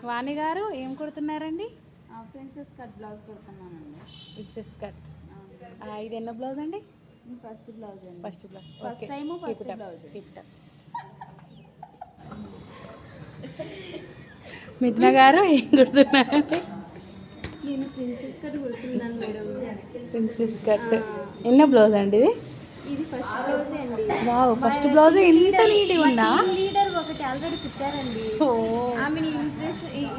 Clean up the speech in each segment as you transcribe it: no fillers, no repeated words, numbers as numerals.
వాణి గారు ఏం కుడుతున్నారండి? ప్రిన్సెస్ కట్ బ్లౌజ్ కుడుతున్నానండి. Princess cut. ఇది ఎన్నో బ్లౌజ్ అండి? ఫస్ట్ బ్లౌజ్ అండి. First blouse. First time first blouse. Mithuna గారు ఏం కుడుతున్నారండి? నేను ప్రిన్సెస్ కట్ కుడుతున్నాను మేడం. ప్రిన్సెస్ కట్ ఎన్నో బ్లౌజ్ అండి ఇది? ఇది ఫస్ట్ బ్లౌజే అండి. వావ్, ఫస్ట్ బ్లౌజ్ ఇంత నీట్గా ఉందా? లీడర్ ఒకటి ఆల్రెడీ కుట్టారండి. ఆమెని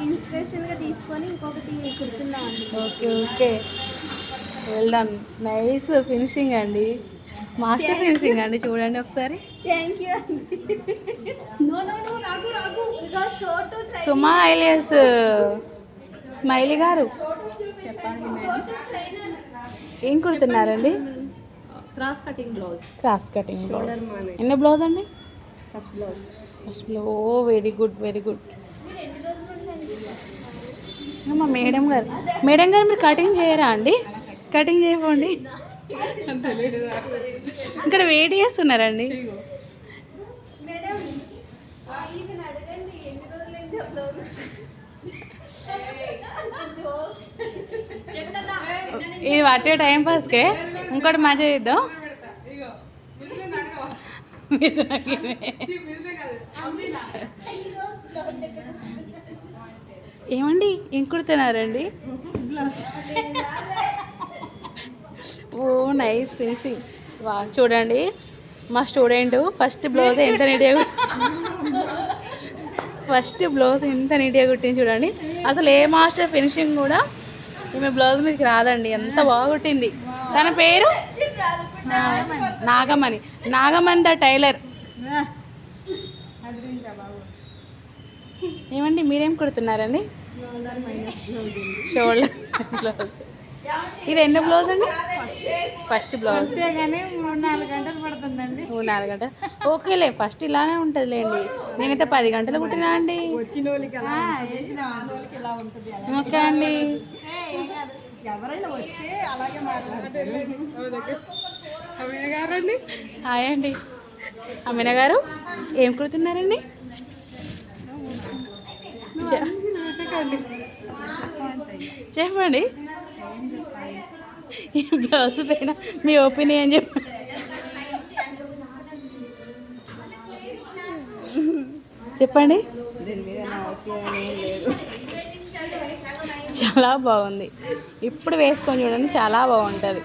ఇన్స్పిరేషన్గా తీసుకొని ఇంకొకటి కుడుతున్నామండి. Okay okay, well done, nice finishing అండి, మాస్టర్ ఫినిషింగ్ అండి. చూడండి ఒకసారి. థ్యాంక్ యూ అండి. సుమా ఐలియస్ స్మైలీ గారు చెప్పండి. ఏం కుడుతున్నారండి? Cross cutting blouse. Cross cutting blouse. ఎన్ని బ్లౌజ్ అండి? First blouse. First blouse. Oh very good very good. మా మేడం గారు, మేడం గారు మీరు కటింగ్ చేయరా అండి? కటింగ్ చేయకండి, ఇక్కడ వెయిట్ చేస్తున్నారండి. ఇది పట్టే టైం పాస్కే, ఇంకోటి మంచిగా చేద్దాం. ఏమండి ఏం కుడుతున్నారండి? ఓ నైస్ ఫినిషింగ్. వా చూడండి, మా స్టూడెంట్ ఫస్ట్ బ్లౌజ్ ఎంత నీట్గా కుట్టింది చూడండి. అసలు ఏ మాస్టర్ ఫినిషింగ్ కూడా ఈమె బ్లౌజ్ మీదకి రాదండి, ఎంత బాగా కుట్టింది. తన పేరు నాగమణి. Nagamani the tailor. ఏమండి మీరేం కుడుతున్నారండి? Shoulder blouse. ఇది ఎన్నో బ్లౌజ్ అండి? First blouse. 3-4 గంటలు పడుతుందండి. 3-4 గంటలు. ఓకేలే, ఫస్ట్ ఇలానే ఉంటుందిలేండి. నేనైతే 10 గంటలు కుట్టినా అండి. ఓకే అండి. ఎవరైనా వస్తే అలాగే మాట్లాడతారు. హాయ్ అండి. అమీనా గారు ఏం కుడుతున్నారండి? చెప్పండి. ఈ బ్లౌజ్ పైన మీ ఒపీనియన్ చెప్పండి. చెప్పండి. చాలా బాగుంది. ఇప్పుడు వేసుకొని చూడండి, చాలా బాగుంటుంది.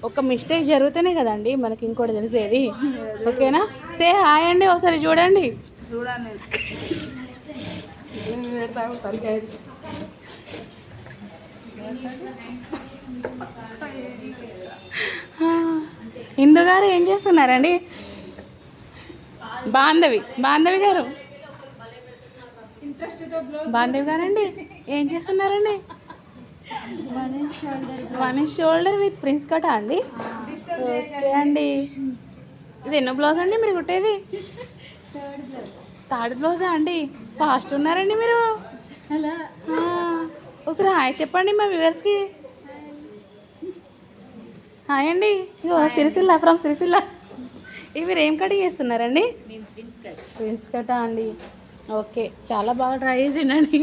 ఒక మిస్టేక్ జరిగితేనే కదండి మనకి ఇంకోటి తెలిసేది. ఓకేనా? సే హాయ్ అండి ఒకసారి చూడండి. ఇందు గారు ఏం చేస్తున్నారండి? బాంధవి గారు గారండి ఏం చేస్తున్నారండి? వన్ షోల్డర్ విత్ ప్రిన్స్ కటా అండి? ఓకే అండి. ఇది ఎన్నో బ్లౌజ్ అండి మీరు కుట్టేది? థర్డ్ బ్లౌజా అండి? ఫాస్ట్ ఉన్నారండి మీరు. ఒకసారి హాయ్ చెప్పండి మా వ్యూవర్స్కి. హాయ్ అండి. సిరిసిల్ల ఫ్రమ్ సిరిసిల్ల. ఇవి మీరు ఏం కటింగ్ చేస్తున్నారండి? ప్రిన్స్ కటా అండి. ఓకే, చాలా బాగా ట్రై చేసిండండి.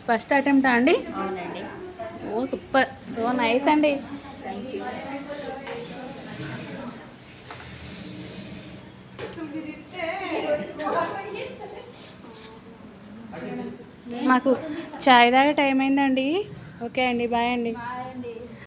ఫస్ట్ అటెంప్టా అండి? అవునండి. ఓ సూపర్, సో నైస్ అండి. మాకు చాయ్ తాగే టైం అయిందండి. ఓకే అండి, బాయ్ అండి.